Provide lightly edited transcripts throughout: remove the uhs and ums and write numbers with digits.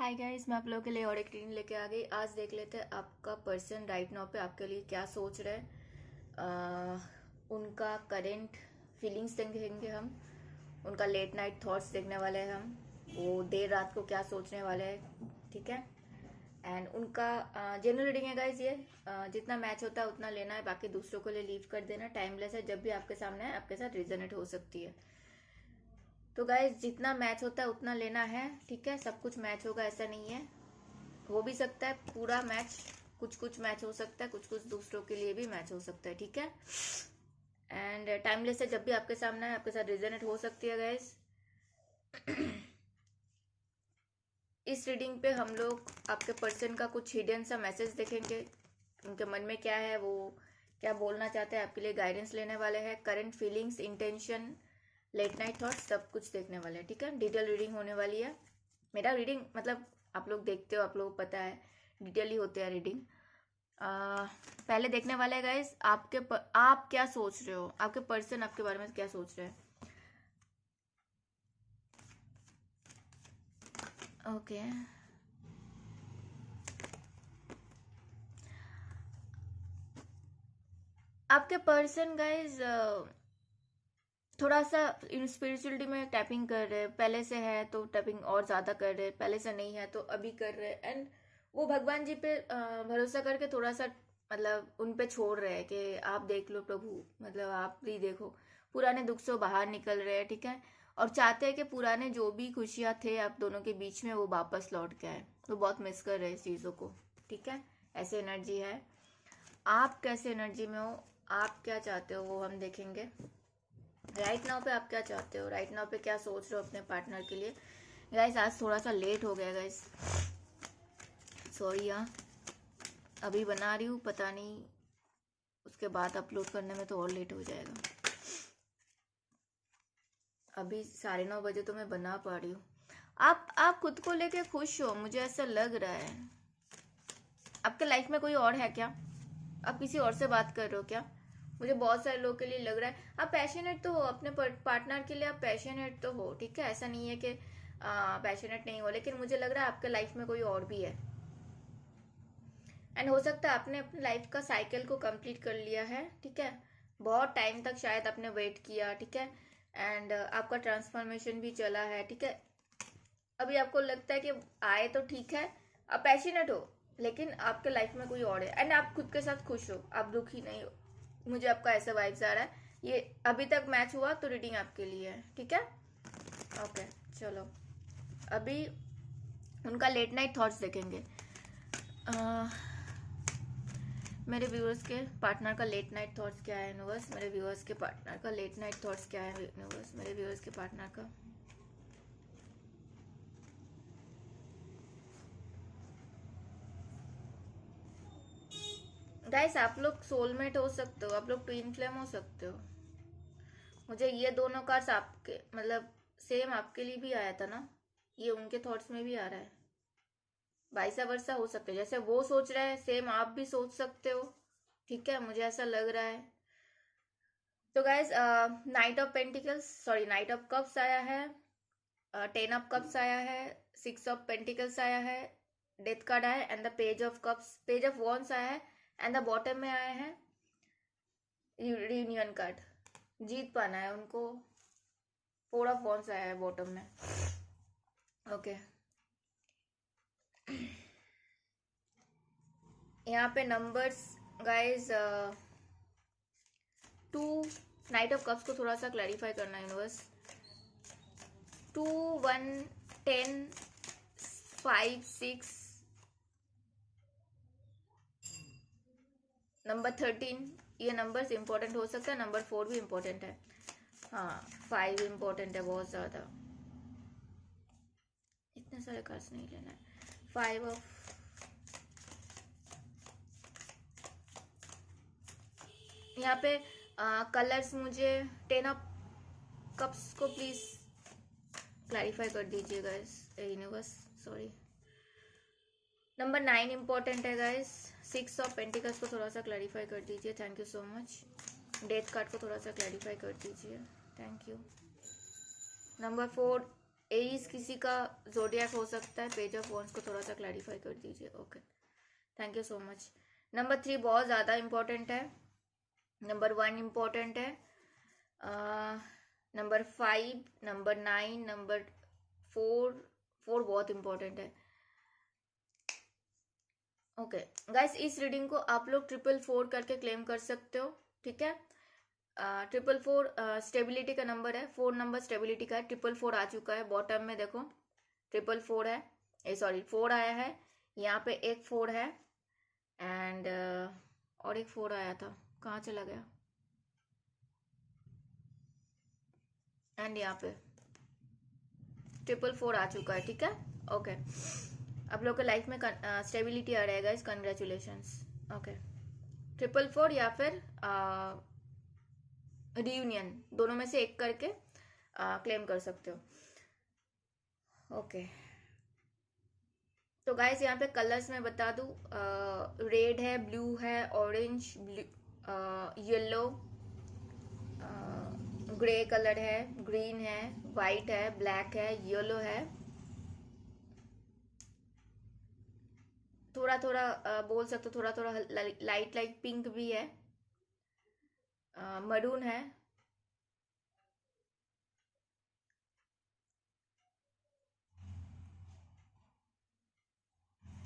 Hi guys, मैं आप लोगों के लिए और एक रीडिंग लेके आ गई। आज देख लेते हैं आपका पर्सन राइट नाउ पे आपके लिए क्या सोच रहे हैं। उनका करेंट फीलिंग्स देखेंगे हम, उनका लेट नाइट थॉट्स देखने वाले हैं हम, वो देर रात को क्या सोचने वाले हैं, ठीक है। एंड उनका जनरल रीडिंग है गाइस ये। जितना मैच होता है उतना लेना है, बाकी दूसरों को लिए लीव कर देना। टाइमलेस है, जब भी आपके सामने है आपके साथ रिजोनेट हो सकती है। तो गाइस जितना मैच होता है उतना लेना है, ठीक है। सब कुछ मैच होगा ऐसा नहीं है, हो भी सकता है पूरा मैच, कुछ कुछ मैच हो सकता है, कुछ कुछ दूसरों के लिए भी मैच हो सकता है, ठीक है। एंड टाइमलेस है, जब भी आपके सामने है आपके साथ रिजनेट हो सकती है गाइस। इस रीडिंग पे हम लोग आपके पर्सन का कुछ हिडन सा मैसेज देखेंगे, उनके मन में क्या है, वो क्या बोलना चाहते हैं, आपके लिए गाइडेंस लेने वाले हैं। Current feelings, intention, late night thoughts, सब कुछ देखने वाले हैं, ठीक है। डिटेल रीडिंग होने वाली है। मेरा रीडिंग मतलब आप लोग देखते हो, आप लोगों को पता है डिटेल ही होते हैं रीडिंग। पहले देखने वाले हैं गाइस आप क्या सोच रहे हो, आपके पर्सन आपके बारे में क्या सोच रहे हैं। ओके आपके पर्सन गाइस थोड़ा सा स्पिरिचुअलिटी में टैपिंग कर रहे हैं। पहले से है तो टैपिंग और ज़्यादा कर रहे हैं, पहले से नहीं है तो अभी कर रहे हैं। एंड वो भगवान जी पे भरोसा करके थोड़ा सा मतलब उन पे छोड़ रहे हैं कि आप देख लो प्रभु, मतलब आप भी देखो। पुराने दुख से बाहर निकल रहे हैं, ठीक है। और चाहते हैं कि पुराने जो भी खुशियाँ थे आप दोनों के बीच में वो वापस लौट के आए। वो बहुत मिस कर रहे हैं इस चीज़ों को, ठीक है। ऐसे एनर्जी है। आप कैसे एनर्जी में हो, आप क्या चाहते हो वो हम देखेंगे। राइट नाउ पे आप क्या चाहते हो, राइट नाउ पे क्या सोच रहे हो अपने पार्टनर के लिए। गाइस आज थोड़ा सा लेट हो गया गाइस, सॉरी। अभी बना रही हूँ, पता नहीं उसके बाद अपलोड करने में तो और लेट हो जाएगा। अभी 9:30 तो मैं बना पा रही हूँ। आप खुद को लेके खुश हो, मुझे ऐसा लग रहा है। आपके लाइफ में कोई और है क्या, आप किसी और से बात कर रहे हो क्या। मुझे बहुत सारे लोगों के लिए लग रहा है आप पैशनेट तो हो अपने पार्टनर के लिए, आप पैशनेट तो हो, ठीक है। ऐसा नहीं है कि पैशनेट नहीं हो, लेकिन मुझे लग रहा है आपके लाइफ में कोई और भी है। एंड हो सकता है आपने अपने लाइफ का साइकिल को कंप्लीट कर लिया है, ठीक है। बहुत टाइम तक शायद आपने वेट किया, ठीक है। एंड आपका ट्रांसफॉर्मेशन भी चला है, ठीक है। अभी आपको लगता है कि आए तो ठीक है, आप पैशनेट हो, लेकिन आपके लाइफ में कोई और है। एंड आप खुद के साथ खुश हो, आप दुखी नहीं हो। मुझे आपका ऐसा वाइब्स आ रहा है। ये अभी तक मैच हुआ तो रीडिंग आपके लिए है, ठीक है। ओके चलो, अभी उनका लेट नाइट थॉट्स देखेंगे। मेरे व्यूअर्स के पार्टनर का लेट नाइट थॉट्स क्या है यूनिवर्स। मेरे व्यूअर्स के पार्टनर का लेट नाइट थॉट्स क्या है यूनिवर्स। मेरे व्यूअर्स के पार्टनर का गाइस, आप लोग सोलमेट हो सकते हो, आप लोग ट्विन फ्लेम हो सकते हो। मुझे ये दोनों कार्ड्स आपके मतलब सेम आपके लिए भी आया था ना, ये उनके थॉट्स में भी आ रहा है। वाइसा वर्सा हो सकते है, जैसे वो सोच रहे हैं सेम आप भी सोच सकते हो, ठीक है। मुझे ऐसा लग रहा है। तो guys night of pentacles, sorry night of cups आया है, 10 ऑफ कप्स आया है, 6 ऑफ पेंटिकल्स आया है, डेथ कार्ड आया है, and the page of cups, page of wands आया है, एंड द बॉटम में आया है रियूनियन कार्ड। जीत पाना है उनको। 4 ऑफ वॉन्स आया है बॉटम में, ओके। यहाँ पे numbers guys 2, night of cups को थोड़ा सा क्लैरिफाई करना है यूनिवर्स। 2, 1, 10, 5, 6, नंबर 13, ये नंबर्स इंपॉर्टेंट हो सकता है। नंबर 4 भी इंपॉर्टेंट है, हाँ 5 इंपॉर्टेंट है बहुत ज़्यादा। इतने सारे कार्ड्स नहीं लेना है। 5 ऑफ, यहाँ पे कलर्स मुझे 10 ऑफ कप्स को प्लीज क्लैरिफाई कर दीजिए guys universe, sorry. Number 9 important है गाइस। 6 ऑफ पेंटिकल्स को थोड़ा सा क्लैरिफाई कर दीजिए, thank you so much. Death card को थोड़ा सा क्लैरिफाई कर दीजिए, थैंक यू। नंबर 4 एरीज किसी का जोडियक हो सकता है। पेज ऑफ वॉन्ड्स को थोड़ा सा क्लैरिफाई कर दीजिए। Okay, thank you so much. Number 3 बहुत ज़्यादा इम्पोर्टेंट है। नंबर 1 इम्पोर्टेंट है। नंबर 5, नंबर 9, नंबर 4 बहुत इम्पोर्टेंट है। ओके गाइस, इस रीडिंग को आप लोग 444 करके क्लेम कर सकते हो, ठीक है। 444 स्टेबिलिटी का नंबर है। 4 नंबर स्टेबिलिटी का है। 444 आ चुका है। बॉटम में देखो 444 है, सॉरी 4 आया है। यहाँ पे एक 4 है एंड और एक 4 आया था, कहाँ चला गया। एंड यहाँ पे 444 आ चुका है, ठीक है। ओके, आप लोग के लाइफ में स्टेबिलिटी आ रहेगा इस, कंग्रेचुलेशंस। ओके, 444 या फिर रियूनियन, दोनों में से एक करके क्लेम कर सकते हो। ओके, तो गाइस यहाँ पे कलर्स मैं बता दूँ, रेड है, ब्लू है, ऑरेंज, येलो, ग्रे कलर है, ग्रीन है, वाइट है, ब्लैक है, येलो है, थोड़ा थोड़ा बोल सकते हो, थोड़ा थोड़ा लाइट लाइट पिंक भी है, मरून है,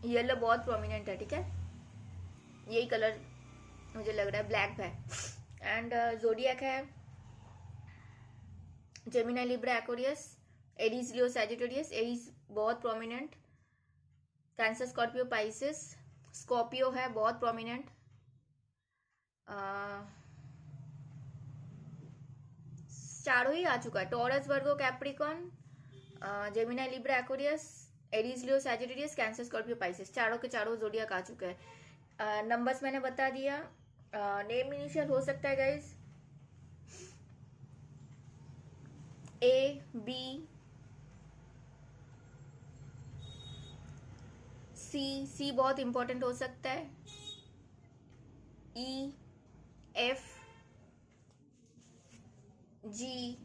येलो बहुत प्रोमिनेंट है, ठीक है। यही कलर मुझे लग रहा है, ब्लैक है। एंड जोडियक है Gemini, Libra, Aquarius, Aries, Leo, Sagittarius. Aries बहुत prominent, Cancer, Scorpio, Pisces. Scorpio है बहुत प्रोमिनेंट, चारों ही आ चुका है। Taurus, Virgo, Capricorn, Gemini, Libra, Aquarius, Aries, Leo, Sagittarius, Cancer, Scorpio, Pisces, चारों के चारों जोडियक आ चुका है। नंबर्स मैंने बता दिया। नेम इनिशियल हो सकता है गाइज, ए, बी, सी बहुत इंपॉर्टेंट हो सकता है, ई, एफ, जी,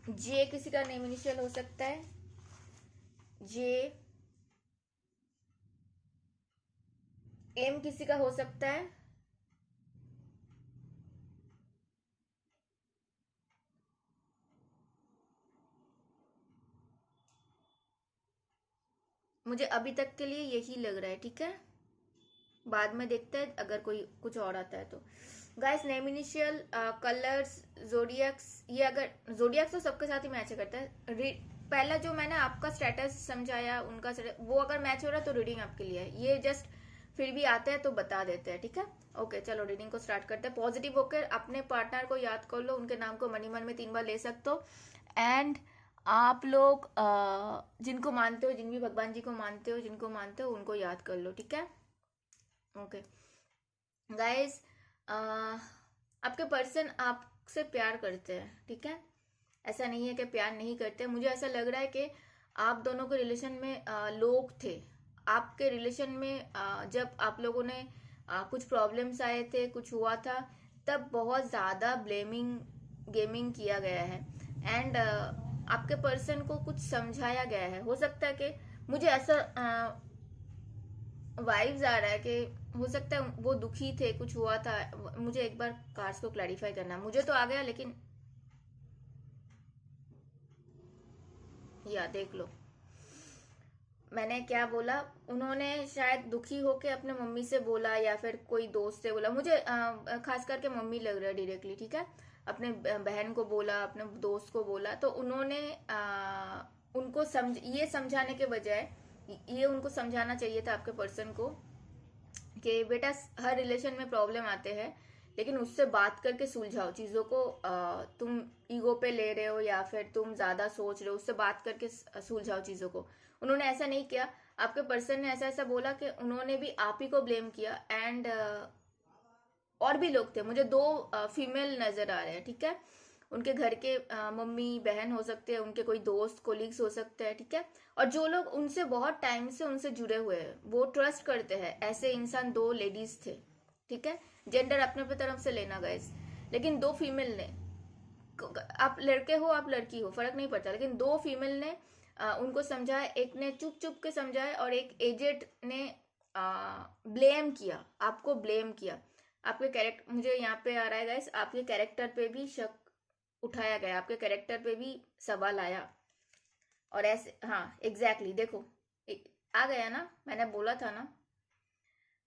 जे किसी का नेम इनिशियल हो सकता है, जे, एम किसी का हो सकता है, मुझे अभी तक के लिए यही लग रहा है, ठीक है। बाद में देखते हैं अगर कोई कुछ और आता है तो। गाइस, नेम इनिशियल, कलर्स, जोडियक्स, ये अगर जोडियक्स तो सबके साथ ही मैच करता है। पहला जो मैंने आपका स्टेटस समझाया उनका वो अगर मैच हो रहा है तो रीडिंग आपके लिए है। ये जस्ट फिर भी आते हैं तो बता देते हैं, ठीक है। ओके, चलो रीडिंग को स्टार्ट करते हैं। पॉजिटिव होकर अपने पार्टनर को याद कर लो, उनके नाम को मनी मन में 3 बार ले सकते हो। एंड आप लोग जिनको मानते हो, जिन भी भगवान जी को मानते हो, जिनको मानते हो उनको याद कर लो, ठीक है। ओके गाइस, आपके पर्सन आपसे प्यार करते हैं, ठीक है। ऐसा नहीं है कि प्यार नहीं करते। मुझे ऐसा लग रहा है कि आप दोनों के रिलेशन में लोग थे। आपके रिलेशन में जब आप लोगों ने कुछ प्रॉब्लम्स आए थे, कुछ हुआ था, तब बहुत ज़्यादा ब्लेमिंग गेमिंग किया गया है। एंड आपके पर्सन को कुछ समझाया गया है। हो सकता है कि मुझे ऐसा वाइब्स आ रहा है कि हो सकता है वो दुखी थे, कुछ हुआ था। मुझे एक बार कार्ड्स को क्लैरिफाई करना, मुझे तो आ गया लेकिन या देख लो मैंने क्या बोला। उन्होंने शायद दुखी होके अपने मम्मी से बोला या फिर कोई दोस्त से बोला। मुझे खास करके मम्मी लग रहा है डायरेक्टली, ठीक है। अपने बहन को बोला, अपने दोस्त को बोला, तो उन्होंने उनको ये समझाने के बजाय ये उनको समझाना चाहिए था आपके पर्सन को कि बेटा हर रिलेशन में प्रॉब्लम आते हैं, लेकिन उससे बात करके सुलझाओ चीज़ों को। तुम ईगो पे ले रहे हो या फिर तुम ज़्यादा सोच रहे हो, उससे बात करके सुलझाओ चीज़ों को। उन्होंने ऐसा नहीं किया। आपके पर्सन ने ऐसा ऐसा बोला कि उन्होंने भी आप ही को ब्लेम किया। एंड और भी लोग थे, मुझे 2 फीमेल नज़र आ रहे हैं, ठीक है। उनके घर के मम्मी बहन हो सकते हैं, उनके कोई दोस्त कोलीग्स हो सकते हैं, ठीक है। और जो लोग उनसे बहुत टाइम से उनसे जुड़े हुए हैं, वो ट्रस्ट करते हैं, ऐसे इंसान 2 लेडीज थे, ठीक है, जेंडर अपने अपने तरफ से लेना गाइस। लेकिन दो फीमेल ने, आप लड़के हो आप लड़की हो फर्क नहीं पड़ता, लेकिन दो फीमेल ने उनको समझाया, एक ने चुप चुप के समझाया और एक एजेड ने ब्लेम किया, आपको ब्लेम किया। आपके कैरेक्टर, मुझे यहाँ पे आ रहा है गाइस, आपके कैरेक्टर पे भी शक उठाया गया, आपके कैरेक्टर पे भी सवाल आया। और ऐसे, हाँ एग्जैक्टली देखो आ गया ना, मैंने बोला था ना।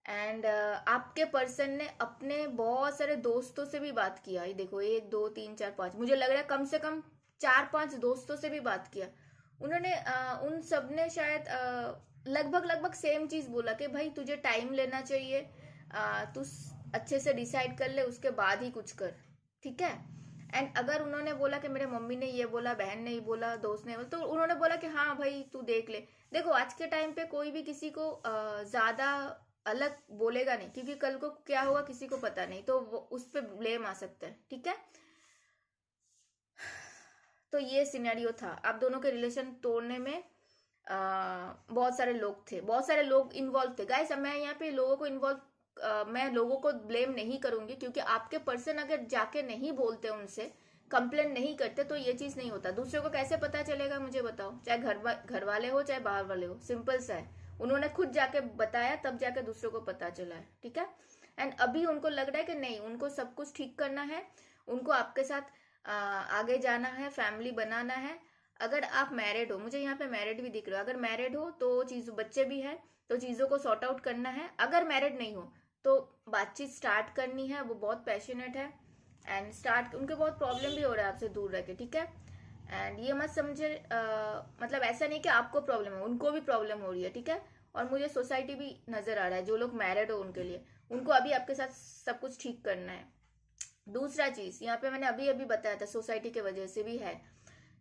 एंड आपके पर्सन ने अपने बहुत सारे दोस्तों से भी बात किया, ये देखो 1 2 3 4 5, मुझे लग रहा है कम से कम 4 5 दोस्तों से भी बात किया उन्होंने। उन सब ने शायद लगभग लगभग सेम चीज बोला कि भाई तुझे टाइम लेना चाहिए, तू अच्छे से डिसाइड कर ले, उसके बाद ही कुछ कर, ठीक है। एंड अगर उन्होंने बोला कि मेरे मम्मी ने ये बोला, बहन ने ये बोला, दोस्त ने बोला, तो उन्होंने बोला कि हाँ भाई तू देख ले। देखो आज के टाइम पे कोई भी किसी को ज्यादा अलग बोलेगा नहीं, क्योंकि कल को क्या होगा किसी को पता नहीं, तो उस पर ब्लेम आ सकता है, ठीक है। तो ये सिनेरियो था, आप दोनों के रिलेशन तोड़ने में बहुत सारे लोग थे, बहुत सारे लोग इन्वॉल्व थे गाइस। मैं यहाँ पे लोगों को मैं लोगों को ब्लेम नहीं करूंगी, क्योंकि आपके पर्सन अगर जाके नहीं बोलते, उनसे कंप्लेन नहीं करते, तो ये चीज नहीं होता। दूसरे को कैसे पता चलेगा मुझे बताओ, चाहे घर वाले हो चाहे बाहर वाले हो, सिंपल सा है। उन्होंने खुद जाके बताया तब जाके दूसरों को पता चला है, ठीक है। एंड अभी उनको लग रहा है कि नहीं, उनको सब कुछ ठीक करना है, उनको आपके साथ आगे जाना है, फैमिली बनाना है। अगर आप मैरिड हो, मुझे यहाँ पे मैरिड भी दिख रहा है, अगर मैरिड हो तो चीज, बच्चे भी है तो चीजों को सॉर्ट आउट करना है। अगर मैरिड नहीं हो तो बातचीत स्टार्ट करनी है, वो बहुत पैशनेट है एंड स्टार्ट, उनके बहुत प्रॉब्लम भी हो रहा है आपसे दूर रह के, ठीक है। एंड ये मत समझे मतलब ऐसा नहीं कि आपको प्रॉब्लम है, उनको भी प्रॉब्लम हो रही है, ठीक है। और मुझे सोसाइटी भी नजर आ रहा है, जो लोग मैरिड हो उनके लिए, उनको अभी आपके साथ सब कुछ ठीक करना है। दूसरा चीज यहाँ पे मैंने अभी अभी बताया था, सोसाइटी के वजह से भी है।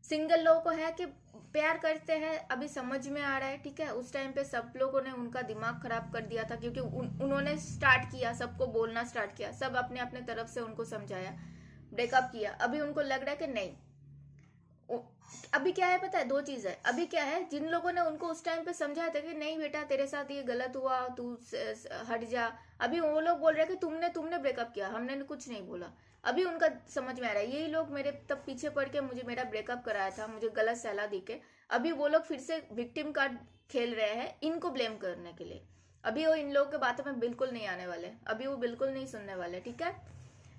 सिंगल लोगों को है कि प्यार करते हैं, अभी समझ में आ रहा है, ठीक है। उस टाइम पे सब लोगों ने उनका दिमाग खराब कर दिया था, क्योंकि उन्होंने स्टार्ट किया, सबको बोलना स्टार्ट किया, सब अपने अपने तरफ से उनको समझाया, ब्रेकअप किया। अभी उनको लग रहा है कि नहीं, अभी क्या है पता है, दो चीज है। अभी क्या है, जिन लोगों ने उनको उस टाइम पे समझाया था कि नहीं बेटा तेरे साथ ये गलत हुआ, तू हट जा, अभी वो लोग बोल रहे हैं कि तुमने तुमने ब्रेकअप किया, हमने कुछ नहीं बोला। अभी उनका समझ में आ रहा है, यही लोग मेरे तब पीछे पड़ के मुझे मेरा ब्रेकअप कराया था, मुझे गलत सलाह दी के, अभी वो लोग फिर से विक्टिम कार्ड खेल रहे हैं इनको ब्लेम करने के लिए। अभी वो इन लोगों के बातों में बिल्कुल नहीं आने वाले, अभी वो बिल्कुल नहीं सुनने वाले, ठीक है।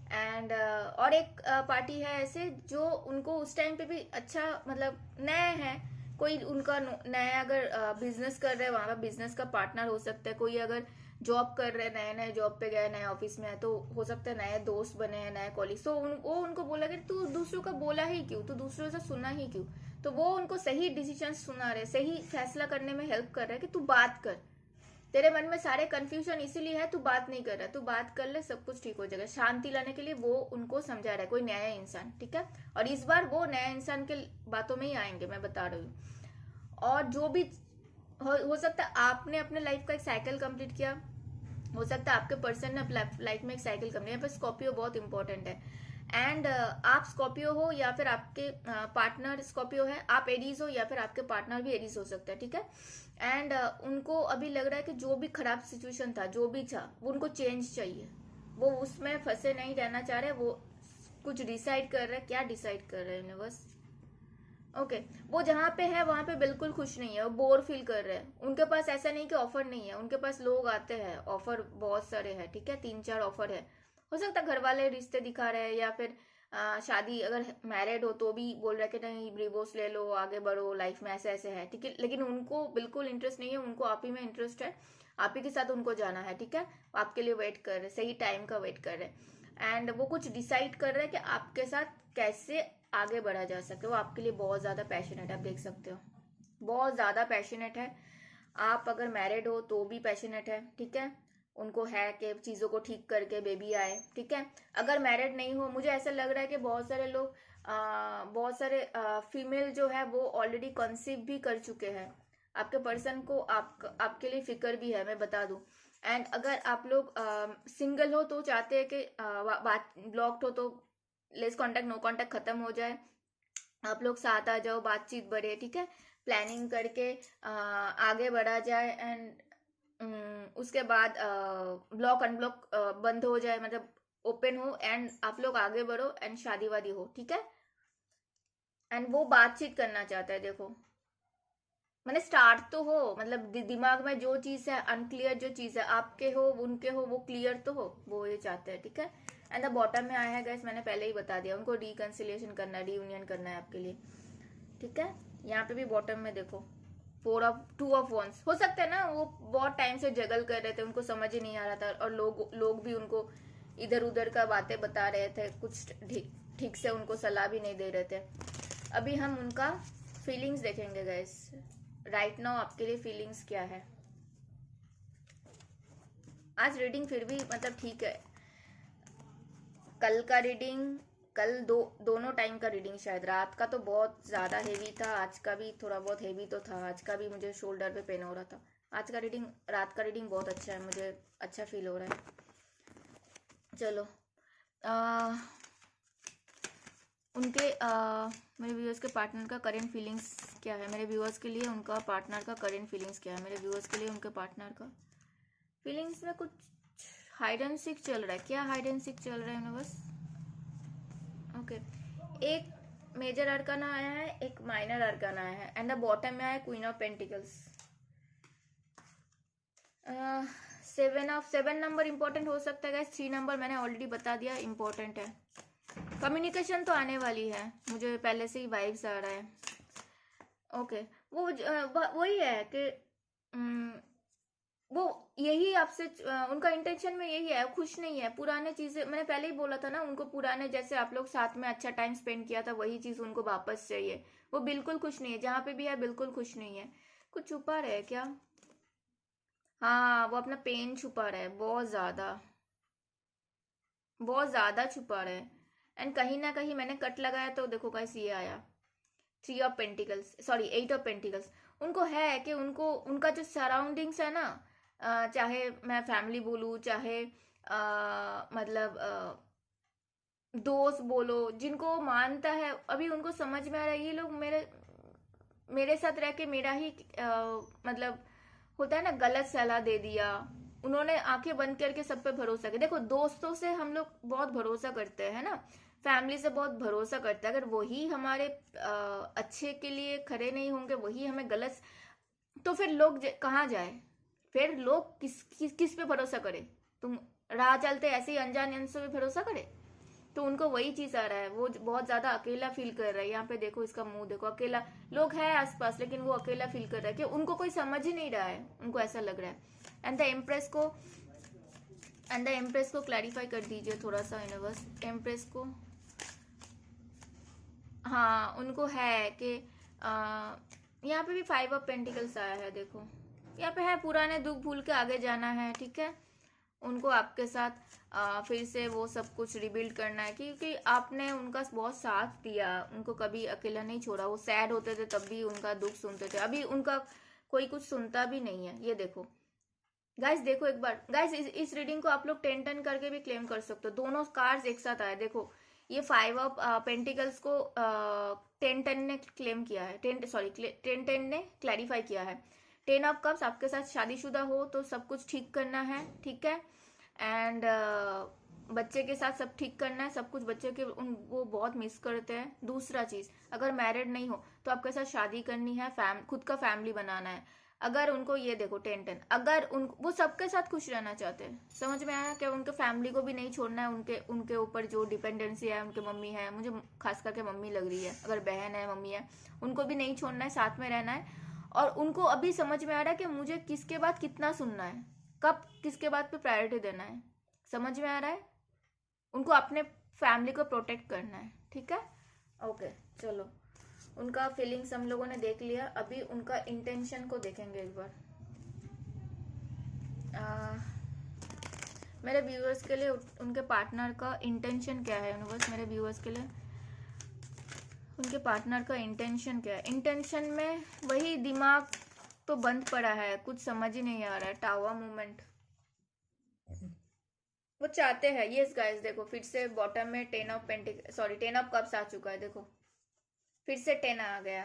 एंड और एक पार्टी है ऐसे जो उनको उस टाइम पे भी अच्छा, मतलब नए हैं, कोई उनका नया अगर बिजनेस कर रहे हैं, वहां पर बिजनेस का पार्टनर हो सकता है। कोई अगर जॉब कर रहे हैं, नए नए जॉब पे गए, नए ऑफिस में है, तो हो सकता है नए दोस्त बने हैं, नए कॉलीग, तो वो उनको बोला कि तू दूसरों का बोला ही क्यों, तू दूसरों से सुना ही क्यों। तो वो उनको सही डिसीजन सुना रहे, सही फैसला करने में हेल्प कर रहे हैं कि तू बात कर, तेरे मन में सारे कंफ्यूजन इसीलिए है, तू बात नहीं कर रहा, तू बात कर ले, सब कुछ ठीक हो जाएगा। शांति लाने के लिए वो उनको समझा रहा है, कोई नया इंसान, ठीक है। और इस बार वो नया इंसान के बातों में ही आएंगे, मैं बता रही हूँ। और जो भी हो सकता है आपने अपने लाइफ का एक साइकिल कंप्लीट किया, हो सकता है आपके पर्सन ने लाइफ में एक साइकिल कंप्लीट, यहाँ पे स्कॉर्पियो बहुत इंपॉर्टेंट है। एंड आप स्कॉर्पियो हो या फिर आपके पार्टनर स्कॉर्पियो है, आप एरीज हो या फिर आपके पार्टनर भी एरीज हो सकता है, ठीक है। एंड उनको अभी लग रहा है कि जो भी खराब सिचुएशन था, जो भी था, वो उनको चेंज चाहिए, वो उसमें फंसे नहीं रहना चाह रहे, वो कुछ डिसाइड कर रहे हैं। क्या डिसाइड कर रहे हैं यूनिवर्स, ओके वो जहाँ पे है वहां पे बिल्कुल खुश नहीं है, वो बोर फील कर रहे हैं। उनके पास ऐसा नहीं कि ऑफर नहीं है, उनके पास लोग आते हैं, ऑफर बहुत सारे हैं, ठीक है, 3 4 ऑफर है। हो सकता है घर वाले रिश्ते दिखा रहे हैं, या फिर शादी, अगर मैरिड हो तो भी बोल रहे कि नहीं डिवोर्स ले लो, आगे बढ़ो लाइफ में, ऐसे ऐसे है, ठीक है। लेकिन उनको बिल्कुल इंटरेस्ट नहीं है, उनको आप ही में इंटरेस्ट है, आप ही के साथ उनको जाना है, ठीक है। आपके लिए वेट कर रहे, सही टाइम का वेट कर रहे। एंड वो कुछ डिसाइड कर रहे हैं कि आपके साथ कैसे आगे बढ़ा जा सकता है, वो आपके लिए बहुत ज्यादा पैशनेट है, आप देख सकते हो, बहुत ज्यादा पैशनेट है। आप अगर मैरिड हो तो भी पैशनेट है, ठीक है। उनको है कि चीजों को ठीक करके बेबी आए, ठीक है। अगर मैरिड नहीं हो, मुझे ऐसा लग रहा है कि बहुत सारे लोग बहुत सारे फीमेल जो है वो ऑलरेडी कंसीव भी कर चुके हैं। आपके पर्सन को आपके लिए फिक्र भी है, मैं बता दूं। एंड अगर आप लोग सिंगल हो तो चाहते हैं कि बात ब्लॉक्ड हो तो लेस कांटेक्ट, नो कांटेक्ट खत्म हो जाए, आप लोग साथ आ जाओ, बातचीत बढ़े, ठीक है, प्लानिंग करके आगे बढ़ा जाए। एंड उसके बाद ब्लॉक अनब्लॉक बंद हो जाए, मतलब ओपन हो, एंड आप लोग आगे बढ़ो एंड शादी वादी हो, ठीक है। एंड वो बातचीत करना चाहता है, देखो मैंने स्टार्ट तो हो, मतलब दिमाग में जो चीज़ है अनक्लियर, जो चीज़ है आपके हो उनके हो वो क्लियर तो हो, वो ये चाहते हैं, ठीक है। एंड द बॉटम में आया है गैस, मैंने पहले ही बता दिया, उनको रिकन्सिलिएशन करना है, रीयूनियन करना है आपके लिए, ठीक है। यहाँ पे भी बॉटम में देखो 2 ऑफ वंस हो सकता है ना, वो बहुत टाइम से जगल कर रहे थे, उनको समझ ही नहीं आ रहा था, और लोग लोग भी उनको इधर उधर का बातें बता रहे थे, कुछ ठीक ठीक से उनको सलाह भी नहीं दे रहे थे। अभी हम उनका फीलिंग्स देखेंगे गैस, राइट नाउ आपके लिए फीलिंग्स क्या है। आज रीडिंग फिर भी मतलब ठीक है, कल का रीडिंग, कल दोनों टाइम का रीडिंग, शायद रात का तो बहुत ज़्यादा हेवी था, आज का भी थोड़ा बहुत हेवी तो था, आज का भी मुझे शोल्डर पे पेन हो रहा था। आज का रीडिंग, रात का रीडिंग बहुत अच्छा है, मुझे अच्छा फील हो रहा है। चलो उनके मेरे व्यूअर्स के पार्टनर का करेंट फीलिंग्स क्या है, मेरे व्यूअर्स के लिए उनका पार्टनर का करेंट फीलिंग्स क्या है, मेरे व्यूअर्स के लिए उनके पार्टनर का फीलिंग्स में कुछ हाइड एंड सीक चल रहा है, क्या हाइड एंड सीक चल रहा है यूनिवर्स। ओके, एक मेजर अरकाना आया है, एक माइनर अरकाना आया है, एंड द बॉटम में आया queen of pentacles. 7 number important हो सकता है गाइस, 3 नंबर मैंने ऑलरेडी बता दिया इंपॉर्टेंट है। कम्युनिकेशन तो आने वाली है, मुझे पहले से ही वाइब्स आ रहा है। ओके, वही है कि वो यही आपसे उनका इंटेंशन में यही है, खुश नहीं है, पुराने चीजें मैंने पहले ही बोला था ना, उनको पुराने जैसे आप लोग साथ में अच्छा टाइम स्पेंड किया था वही चीज उनको वापस चाहिए। वो बिल्कुल खुश नहीं है, जहाँ पे भी है बिल्कुल खुश नहीं है, कुछ छुपा रहे क्या। हाँ, वो अपना पेन छुपा रहे हैं, बहुत ज्यादा, बहुत ज्यादा छुपा रहे हैं। एंड कहीं ना कहीं मैंने कट लगाया तो देखो गाइस ये आया 3 of pentacles, sorry 8 of pentacles. उनको है कि उनको उनका जो सराउंडिंग्स है ना, चाहे मैं फैमिली बोलूँ, चाहे मतलब दोस्त बोलो, जिनको मानता है, अभी उनको समझ में आ रहा है ये लोग मेरे मेरे साथ रह के मेरा ही मतलब होता है ना, गलत सलाह दे दिया। उन्होंने आंखें बंद करके सब पे भरोसा किया। देखो दोस्तों से हम लोग बहुत भरोसा करते हैं ना, फैमिली से बहुत भरोसा करते हैं, अगर वही हमारे अच्छे के लिए खड़े नहीं होंगे, वही हमें गलत, तो फिर लोग कहाँ जाए, फिर लोग किस पे भरोसा करे। तुम राह चलते ऐसे ही अनजान इंसान पे भरोसा करे, तो उनको वही चीज आ रहा है, वो बहुत ज्यादा अकेला फील कर रहा है। यहाँ पे देखो इसका मुंह देखो, अकेला, लोग है आसपास लेकिन वो अकेला फील कर रहा है कि उनको कोई समझ ही नहीं रहा है, उनको ऐसा लग रहा है। एंड द एम्प्रेस को क्लैरिफाई कर दीजिए थोड़ा सा यूनिवर्स, एम्प्रेस को। हाँ, उनको है कि यहाँ पे भी 5 ऑफ पेंटिकल्स आया है, देखो यहाँ पे है पुराने दुख भूल के आगे जाना है, ठीक है। उनको आपके साथ फिर से वो सब कुछ रिबिल्ड करना है, क्योंकि आपने उनका बहुत साथ दिया, उनको कभी अकेला नहीं छोड़ा, वो सैड होते थे तब भी उनका दुख सुनते थे, अभी उनका कोई कुछ सुनता भी नहीं है। ये देखो गाइस, देखो एक बार गाइस, इस रीडिंग को आप लोग 10-10 करके भी क्लेम कर सकते हो, दोनों कार्ड्स एक साथ आए, देखो ये 5 ऑफ पेंटिकल्स को 10-10 ने क्लेम किया है, 10-10 ने क्लैरिफाई किया है। 10 ऑफ कप्स, आपके साथ शादीशुदा हो तो सब कुछ ठीक करना है, ठीक है। एंड बच्चे के साथ सब ठीक करना है, सब कुछ बच्चे के वो बहुत मिस करते हैं। दूसरा चीज, अगर मैरिड नहीं हो तो आपके साथ शादी करनी है, खुद का फैमिली बनाना है। अगर उनको ये देखो 10-10, अगर वो सबके साथ खुश रहना चाहते हैं, समझ में आया कि उनके फैमिली को भी नहीं छोड़ना है, उनके उनके ऊपर जो डिपेंडेंसी है, उनके मम्मी है, मुझे खास करके मम्मी लग रही है, अगर बहन है मम्मी है, उनको भी नहीं छोड़ना है, साथ में रहना है। और उनको अभी समझ में आ रहा है कि मुझे किसके बाद कितना सुनना है, कब किसके बाद पे प्रायोरिटी देना है, समझ में आ रहा है। उनको अपने फैमिली को प्रोटेक्ट करना है, ठीक है। ओके, चलो उनका फीलिंग्स हम लोगों ने देख लिया, अभी उनका इंटेंशन को देखेंगे एक बार। मेरे व्यूअर्स के लिए उनके पार्टनर का इंटेंशन क्या है यूनिवर्स, मेरे व्यूअर्स के लिए उनके पार्टनर का इंटेंशन क्या है। इंटेंशन में वही, दिमाग तो बंद पड़ा है, कुछ समझ ही नहीं आ रहा है, टावा मूवमेंट वो चाहते हैं। यस गाइस, देखो फिर से बॉटम में 10 ऑफ कप्स आ चुका है, देखो फिर से 10 आ गया।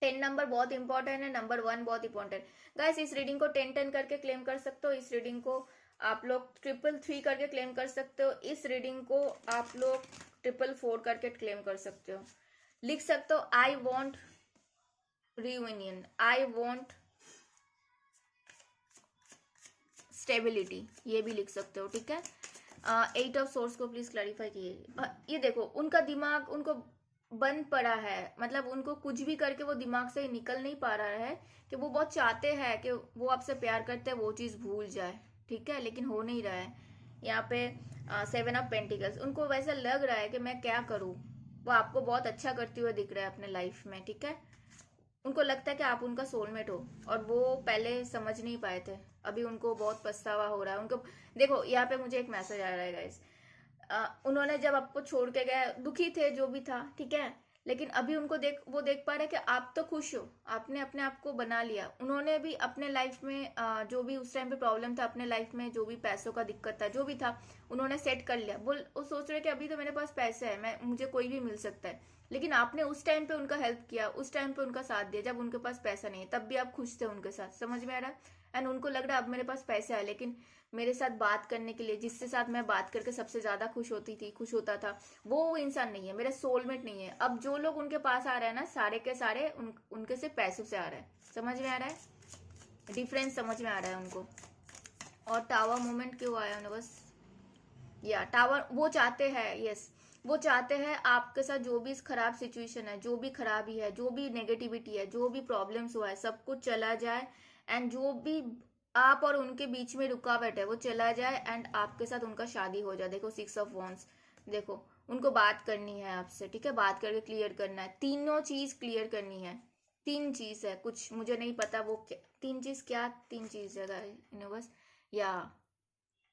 10 नंबर बहुत इंपॉर्टेंट है, नंबर 1 बहुत इंपॉर्टेंट। गाइस इस रीडिंग को 10-10 करके क्लेम कर सकते हो, इस रीडिंग को आप लोग 333 करके क्लेम कर सकते हो, इस रीडिंग को आप लोग 444 करके क्लेम कर सकते हो। लिख सकते हो I want reunion, I want stability, ये भी लिख सकते हो, ठीक है। 8 ऑफ सोर्स को प्लीज क्लैरिफाई कीजिए। ये देखो उनका दिमाग उनको बंद पड़ा है, मतलब उनको कुछ भी करके वो दिमाग से निकल नहीं पा रहा है कि वो बहुत चाहते हैं कि वो आपसे प्यार करते हैं, वो चीज़ भूल जाए, ठीक है, लेकिन हो नहीं रहा है। यहाँ पे 7 ऑफ पेंटिकल्स, उनको वैसा लग रहा है कि मैं क्या करूँ, वो आपको बहुत अच्छा करते हुए दिख रहा है अपने लाइफ में, ठीक है। उनको लगता है कि आप उनका सोलमेट हो, और वो पहले समझ नहीं पाए थे, अभी उनको बहुत पछतावा हो रहा है उनको। देखो यहाँ पे मुझे एक मैसेज आ रहा है गाइस, उन्होंने जब आपको छोड़ के गए दुखी थे, जो भी था, ठीक है, लेकिन अभी उनको वो देख पा रहे कि आप तो खुश हो, आपने अपने आप को बना लिया। उन्होंने भी अपने लाइफ में जो भी उस टाइम पे प्रॉब्लम था अपने लाइफ में, जो भी पैसों का दिक्कत था, जो भी था, उन्होंने सेट कर लिया। वो सोच रहे कि अभी तो मेरे पास पैसे है, मुझे कोई भी मिल सकता है, लेकिन आपने उस टाइम पे उनका हेल्प किया, उस टाइम पे उनका साथ दिया जब उनके पास पैसा नहीं है, तब भी आप खुश थे उनके साथ, समझ में आ रहा है। एंड उनको लग रहा है अब मेरे पास पैसे है, लेकिन मेरे साथ बात करने के लिए, जिसके साथ मैं बात करके सबसे ज्यादा खुश होता था, वो इंसान नहीं है, मेरा सोलमेट नहीं है। अब जो लोग उनके पास आ रहे हैं ना, सारे के सारे उनके से पैसों से आ रहे हैं, समझ में आ रहा है, डिफरेंस समझ में आ रहा है उनको। और टावर मोमेंट क्यों आया उन्हें, बस या टावर वो चाहते हैं, यस वो चाहते हैं आपके साथ जो भी खराब सिचुएशन है, जो भी खराबी है, जो भी नेगेटिविटी है, जो भी प्रॉब्लम्स हुआ है, सब कुछ चला जाए। एंड जो भी आप और उनके बीच में रुकावट है वो चला जाए, एंड आपके साथ उनका शादी हो जाए। देखो 6 ऑफ वॉन्ड्स, देखो उनको बात करनी है आपसे, ठीक है, बात करके क्लियर करना है, तीनों चीज क्लियर करनी है। 3 चीज है, कुछ मुझे नहीं पता वो 3 चीज क्या, 3 चीज है बस। या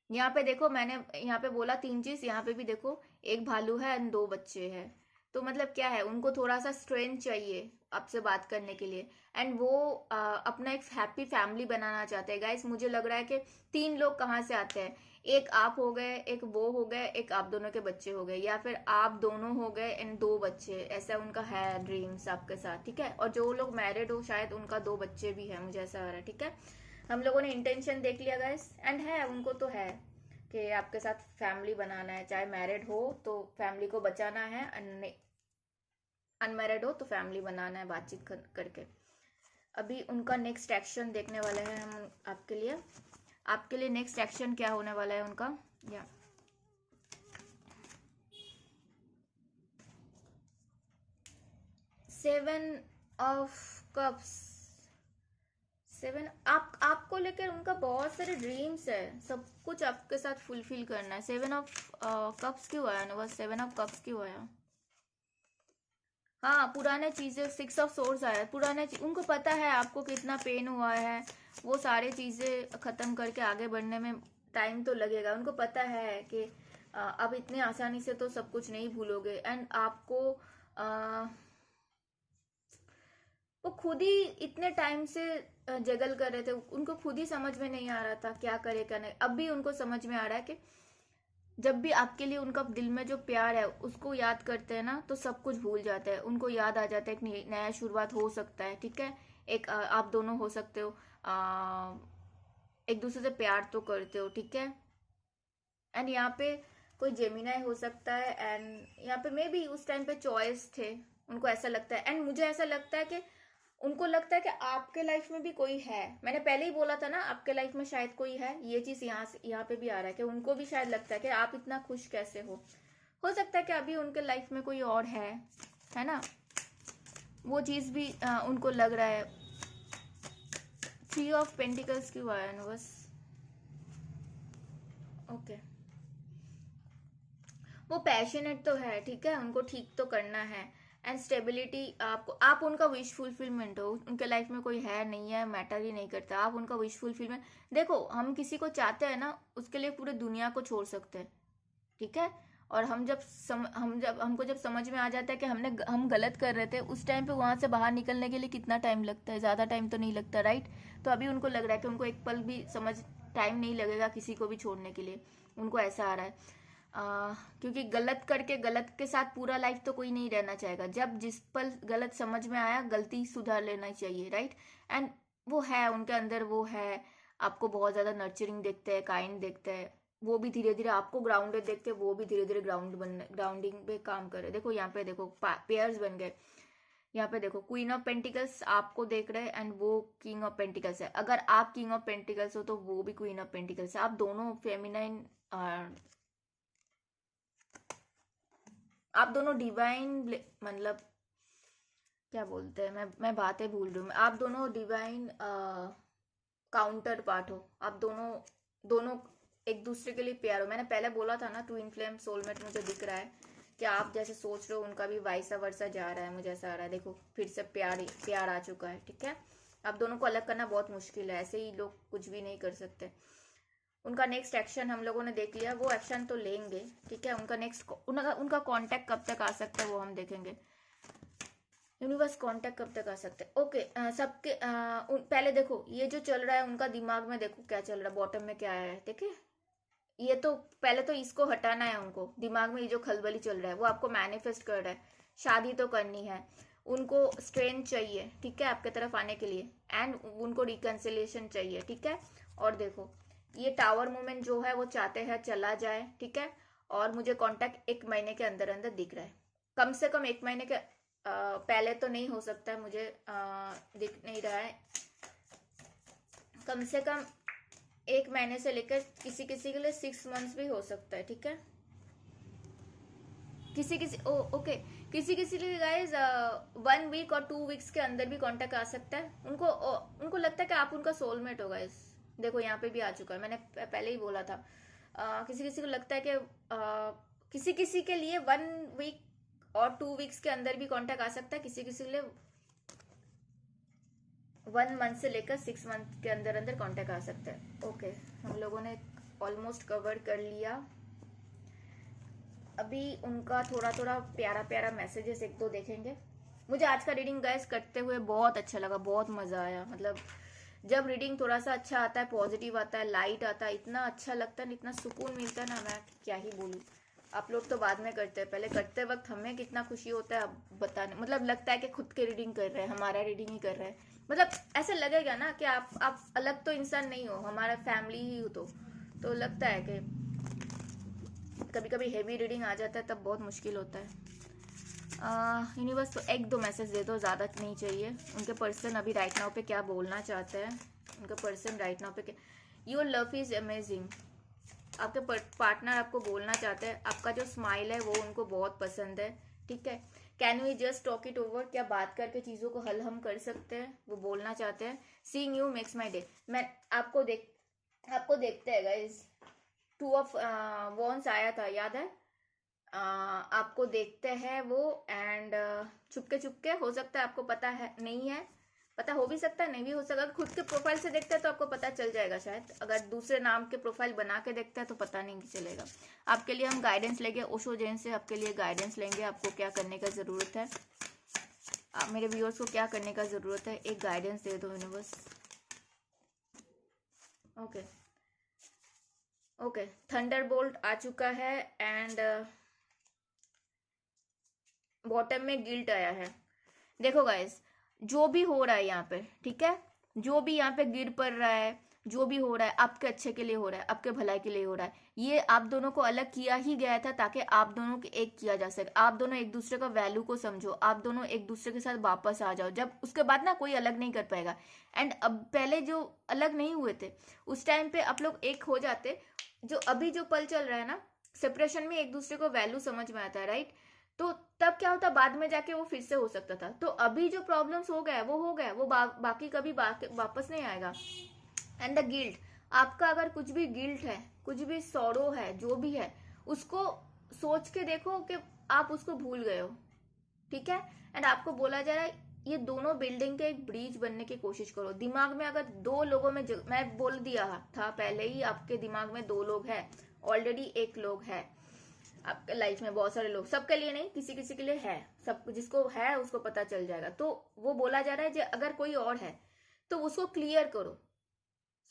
यहाँ पे देखो मैंने यहाँ पे बोला 3 चीज, यहाँ पे भी देखो एक भालू है एंड 2 बच्चे हैं। तो मतलब क्या है, उनको थोड़ा सा स्ट्रेंथ चाहिए आपसे बात करने के लिए, एंड वो अपना एक हैप्पी फैमिली बनाना चाहते हैं। गाइस मुझे लग रहा है कि 3 लोग कहाँ से आते हैं, एक आप हो गए, एक वो हो गए, एक आप दोनों के बच्चे हो गए, या फिर आप दोनों हो गए एंड 2 बच्चे, ऐसा उनका है ड्रीम्स आपके साथ, ठीक है। और जो लोग मैरिड हो शायद उनका 2 बच्चे भी है, मुझे ऐसा आ रहा है, ठीक है। हम लोगों ने इंटेंशन देख लिया गाइस, एंड है उनको तो है कि आपके साथ फैमिली बनाना है, चाहे मैरिड हो तो फैमिली को बचाना है, अनमैरिड हो तो फैमिली बनाना है, बातचीत करके। अभी उनका नेक्स्ट एक्शन देखने वाले हैं हम आपके लिए नेक्स्ट एक्शन क्या होने वाला है उनका। या 7 ऑफ कप्स, 7 आपको लेकर उनका बहुत सारे ड्रीम्स है, सब कुछ आपके साथ फुलफिल करना है। 7 ऑफ कप्स क्यों आया ना, बस 7 ऑफ कप्स क्यों आया। हाँ पुराने चीजें, 6 ऑफ सोर्स आया, उनको पता है आपको कितना पेन हुआ है, वो सारे चीजें खत्म करके आगे बढ़ने में टाइम तो लगेगा। उनको पता है कि अब इतने आसानी से तो सब कुछ नहीं भूलोगे, एंड आपको वो खुद ही इतने टाइम से जगल कर रहे थे, उनको खुद ही समझ में नहीं आ रहा था क्या करे क्या नहीं। अब भी उनको समझ में आ रहा है कि जब भी आपके लिए उनका दिल में जो प्यार है उसको याद करते हैं ना, तो सब कुछ भूल जाते हैं। उनको याद आ जाता है एक नया शुरुआत हो सकता है, ठीक है, एक आप दोनों हो सकते हो, एक दूसरे से प्यार तो करते हो, ठीक है। एंड यहाँ पे कोई जेमिनाई हो सकता है, एंड यहाँ पे मे बी उस टाइम पे चॉइस थे, उनको ऐसा लगता है। एंड मुझे ऐसा लगता है कि उनको लगता है कि आपके लाइफ में भी कोई है, मैंने पहले ही बोला था ना आपके लाइफ में शायद कोई है, ये चीज यहाँ पे भी आ रहा है कि उनको भी शायद लगता है कि आप इतना खुश कैसे हो सकता है कि अभी उनके लाइफ में कोई और है ना, वो चीज भी उनको लग रहा है। 3 ऑफ पेंटिकल्स क्यों आया ना, बस ओके वो पैशनेट तो है, ठीक है, उनको ठीक तो करना है। एंड स्टेबिलिटी, आप उनका विश फुलफिलमेंट हो, उनके लाइफ में कोई है नहीं है, मैटर ही नहीं करता, आप उनका विश फुलफिलमेंट। देखो हम किसी को चाहते हैं ना, उसके लिए पूरे दुनिया को छोड़ सकते हैं, ठीक है। और हमको जब समझ में आ जाता है कि हम गलत कर रहे थे, उस टाइम पे वहां से बाहर निकलने के लिए कितना टाइम लगता है, ज्यादा टाइम तो नहीं लगता, राइट। तो अभी उनको लग रहा है कि उनको एक पल भी टाइम नहीं लगेगा किसी को भी छोड़ने के लिए, उनको ऐसा आ रहा है। क्योंकि गलत करके गलत के साथ पूरा लाइफ तो कोई नहीं रहना चाहेगा। जब जिस पल गलत समझ में आया गलती सुधार लेना चाहिए, राइट। एंड वो है उनके अंदर, वो है। आपको बहुत ज़्यादा नर्चरिंग देखते हैं, काइंड देखते हैं। वो भी धीरे धीरे आपको ग्राउंडेड देखते हैं, वो भी धीरे धीरे ग्राउंडिंग पे काम करे। देखो यहाँ पे देखो पेयर्स बन गए। यहाँ पे देखो क्वीन ऑफ पेंटिकल्स आपको देख रहे हैं एंड वो किंग ऑफ पेंटिकल्स है। अगर आप किंग ऑफ पेंटिकल्स हो तो वो भी क्वीन ऑफ पेंटिकल्स है। आप दोनों फेमिनाइन, आप दोनों डिवाइन, मतलब क्या बोलते हैं, मैं बातें भूल रही हूँ। आप दोनों डिवाइन काउंटर पार्ट हो। आप दोनों दोनों एक दूसरे के लिए प्यार हो। मैंने पहले बोला था ना, ट्विन फ्लेम सोलमेट मुझे दिख रहा है कि आप जैसे सोच रहे हो उनका भी वाइसा वर्सा जा रहा है, मुझे ऐसा आ रहा है। देखो फिर से प्यार आ चुका है, ठीक है। आप दोनों को अलग करना बहुत मुश्किल है, ऐसे ही लोग कुछ भी नहीं कर सकते। उनका नेक्स्ट एक्शन हम लोगों ने देख लिया, वो एक्शन तो लेंगे, ठीक है। उनका कांटेक्ट कब तक आ सकता है वो हम देखेंगे। यूनिवर्स कांटेक्ट कब तक आ सकते हैं, ओके। सबके पहले देखो ये जो चल रहा है उनका दिमाग में, देखो क्या चल रहा है, बॉटम में क्या आया है, देखिए। ये तो पहले तो इसको हटाना है उनको। दिमाग में ये जो खलबली चल रहा है वो आपको मैनिफेस्ट कर रहा है। शादी तो करनी है उनको, स्ट्रेंथ चाहिए, ठीक है, आपके तरफ आने के लिए। एंड उनको रिकन्सिलिएशन चाहिए, ठीक है। और देखो ये टावर मूवमेंट जो है वो चाहते हैं चला जाए, ठीक है। और मुझे कांटेक्ट 1 महीने के अंदर अंदर दिख रहा है। कम से कम 1 महीने के पहले तो नहीं हो सकता है, मुझे दिख नहीं रहा है। कम से कम 1 महीने से लेकर किसी किसी के लिए 6 मंथ्स भी हो सकता है, ठीक है। ओके, किसी किसी के लिए गाइज 1 वीक और 2 वीक्स के अंदर भी कांटेक्ट आ सकता है। उनको लगता है कि आप उनका सोलमेट हो गाइज। देखो यहाँ पे भी आ चुका है, मैंने पहले ही बोला था। किसी किसी को लगता है कि किसी किसी के लिए 1 वीक और 2 वीक्स के अंदर भी कांटेक्ट आ सकता है। किसी किसी के लिए 1 मंथ से लेकर 6 मंथ के अंदर अंदर कांटेक्ट आ सकता है। ओके, हम लोगों ने ऑलमोस्ट कवर कर लिया। अभी उनका थोड़ा थोड़ा प्यारा प्यारा मैसेजेस एक दो देखेंगे। मुझे आज का रीडिंग गाइस करते हुए बहुत अच्छा लगा, बहुत मजा आया। मतलब जब रीडिंग थोड़ा सा अच्छा आता है, पॉजिटिव आता है, लाइट आता है, इतना अच्छा लगता है, इतना सुकून मिलता है ना, मैं क्या ही बोलूँ। आप लोग तो बाद में करते हैं, पहले करते वक्त हमें कितना खुशी होता है अब बताने, मतलब लगता है कि खुद के रीडिंग कर रहे हैं, हमारा रीडिंग ही कर रहे हैं। मतलब ऐसे लगेगा ना कि आप अलग तो इंसान नहीं हो, हमारा फैमिली ही हो। तो लगता है कि कभी कभी हेवी रीडिंग आ जाता है तब बहुत मुश्किल होता है। यूनिवर्स तो एक दो मैसेज दे दो, ज़्यादा नहीं चाहिए। उनके पर्सन अभी राइट नाउ पे क्या बोलना चाहते हैं, उनका पर्सन राइट नाउ पे क्या। Your love is amazing. आपके पार्टनर आपको बोलना चाहते हैं, आपका जो स्माइल है वो उनको बहुत पसंद है, ठीक है। Can we just talk it over, क्या बात करके चीज़ों को हल हम कर सकते हैं, वो बोलना चाहते हैं। Seeing you makes my day. मैं आपको देखते हैं गाइस। 2 ऑफ वॉन्स आया था, याद है। आपको देखते हैं वो। एंड चुपके चुपके, हो सकता है आपको पता है, नहीं है पता, हो भी सकता है नहीं भी हो सकता। अगर खुद के प्रोफाइल से देखते हैं तो आपको पता चल जाएगा शायद। अगर दूसरे नाम के प्रोफाइल बना के देखते हैं तो पता नहीं चलेगा। आपके लिए हम गाइडेंस लेंगे ओशो जैन से, आपके लिए गाइडेंस लेंगे। आपको क्या करने का ज़रूरत है, आप मेरे व्यूअर्स को क्या करने का ज़रूरत है, एक गाइडेंस दे दो यूनिवर्स। ओके, थंडरबोल्ट आ चुका है। एंड बॉटम में गिल्ट आया है। देखो गाइस, जो भी हो रहा है यहाँ पे, ठीक है, जो भी यहाँ पे गिर पड़ रहा है, जो भी हो रहा है आपके अच्छे के लिए हो रहा है, आपके भलाई के लिए हो रहा है। ये आप दोनों को अलग किया ही गया था ताकि आप दोनों को एक किया जा सके। आप दोनों एक दूसरे का वैल्यू को समझो, आप दोनों एक दूसरे के साथ वापस आ जाओ। जब उसके बाद ना कोई अलग नहीं कर पाएगा। एंड अब पहले जो अलग नहीं हुए थे उस टाइम पे आप लोग एक हो जाते। जो अभी जो पल चल रहा है ना, सेपरेशन में एक दूसरे को वैल्यू समझ में आता है, राइट। तो तब क्या होता, बाद में जाके वो फिर से हो सकता था। तो अभी जो प्रॉब्लम्स हो गया वो हो गया, वो बाकी कभी वापस नहीं आएगा। एंड द गिल्ट, आपका अगर कुछ भी गिल्ट है, कुछ भी सॉरो है, जो भी है, उसको सोच के देखो कि आप उसको भूल गए हो, ठीक है। एंड आपको बोला जा रहा है ये दोनों बिल्डिंग के एक ब्रिज बनने की कोशिश करो। दिमाग में अगर दो लोगों में मैं बोल दिया था पहले ही, आपके दिमाग में 2 लोग हैं ऑलरेडी, एक लोग है आपके लाइफ में। बहुत सारे लोग, सबके लिए नहीं, किसी किसी के लिए है। सब जिसको है उसको पता चल जाएगा। तो वो बोला जा रहा है कि अगर कोई और है तो उसको क्लियर करो,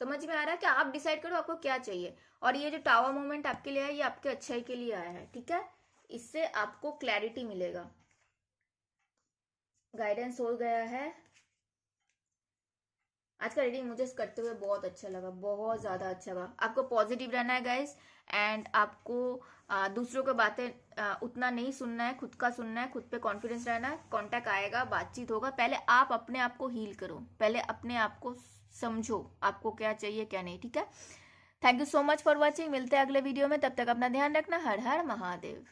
समझ में आ रहा है कि आप डिसाइड करो आपको क्या चाहिए। और ये जो टावर मूवमेंट आपके लिए है, ये आपके अच्छाई के लिए आया है, ठीक है। इससे आपको क्लैरिटी मिलेगा। गाइडेंस हो गया है। आज का रीडिंग मुझे करते हुए बहुत अच्छा लगा, बहुत ज़्यादा अच्छा लगा। आपको पॉजिटिव रहना है गाइस, एंड आपको दूसरों की बातें उतना नहीं सुनना है, खुद का सुनना है, खुद पे कॉन्फिडेंस रहना है। कांटेक्ट आएगा, बातचीत होगा। पहले आप अपने आप को हील करो, पहले अपने आप को समझो आपको क्या चाहिए क्या नहीं, ठीक है। Thank you so much for watching. मिलते हैं अगले वीडियो में, तब तक अपना ध्यान रखना। हर हर महादेव।